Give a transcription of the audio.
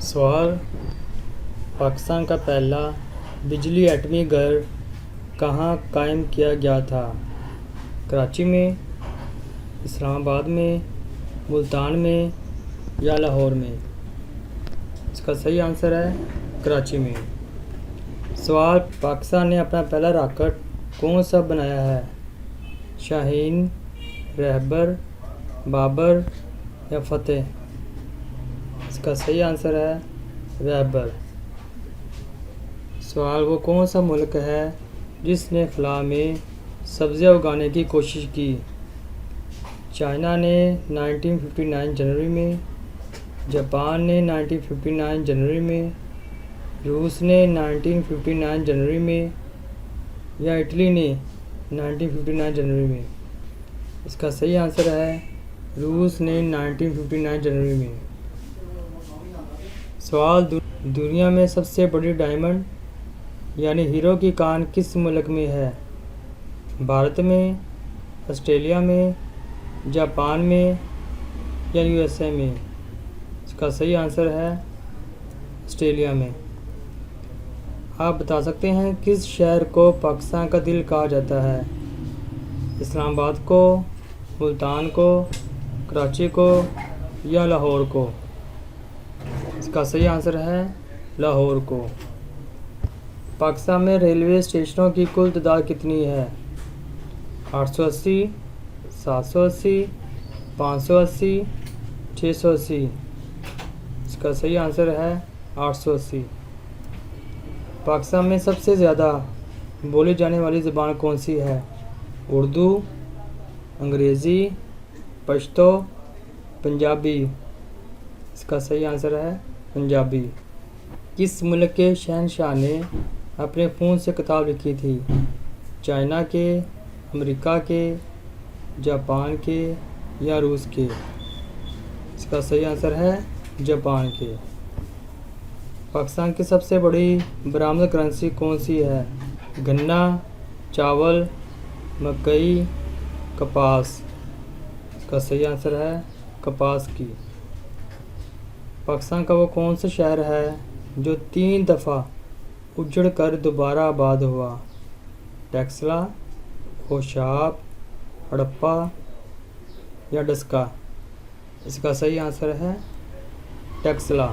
सवाल: पाकिस्तान का पहला बिजली एटमी घर कहाँ कायम किया गया था? कराची में, इस्लामाबाद में, मुल्तान में या लाहौर में? इसका सही आंसर है कराची में। सवाल: पाकिस्तान ने अपना पहला रॉकेट कौन सा बनाया है? शाहीन, रहबर, बाबर या फतेह? इसका सही आंसर है रहबर। सवाल: वो कौन सा मुल्क है जिसने खला में सब्जियां उगाने की कोशिश की? चाइना ने 1959 जनवरी में, जापान ने 1959 जनवरी में, रूस ने 1959 जनवरी में या इटली ने 1959 जनवरी में? इसका सही आंसर है रूस ने 1959 जनवरी में। सवाल: दुनिया में सबसे बड़ी डायमंड यानी हीरो की कान किस मुल्क में है? भारत में, ऑस्ट्रेलिया में, जापान में या यूएसए में? इसका सही आंसर है ऑस्ट्रेलिया में। आप बता सकते हैं किस शहर को पाकिस्तान का दिल कहा जाता है? इस्लामाबाद को, मुल्तान को, कराची को या लाहौर को? इसका सही आंसर है लाहौर को। पाकिस्तान में रेलवे स्टेशनों की कुल तादाद कितनी है? 880, 780, 580, 680? इसका सही आंसर है 880। पाकिस्तान में सबसे ज़्यादा बोली जाने वाली ज़बान कौन सी है? उर्दू, अंग्रेज़ी, पश्तो, पंजाबी? इसका सही आंसर है पंजाबी। किस मुल्क के शहंशाह ने अपने खून से किताब लिखी थी? चाइना के, अमेरिका के, जापान के या रूस के? इसका सही आंसर है जापान के। पाकिस्तान की सबसे बड़ी बरामद करेंसी कौन सी है? गन्ना, चावल, मकई, कपास? इसका सही आंसर है कपास की। पाकिस्तान का वो कौन सा शहर है जो 3 दफ़ा उजड़ कर दोबारा आबाद हुआ? टैक्सला, खोशाब, हड़प्पा या डस्का? इसका सही आंसर है टैक्सला।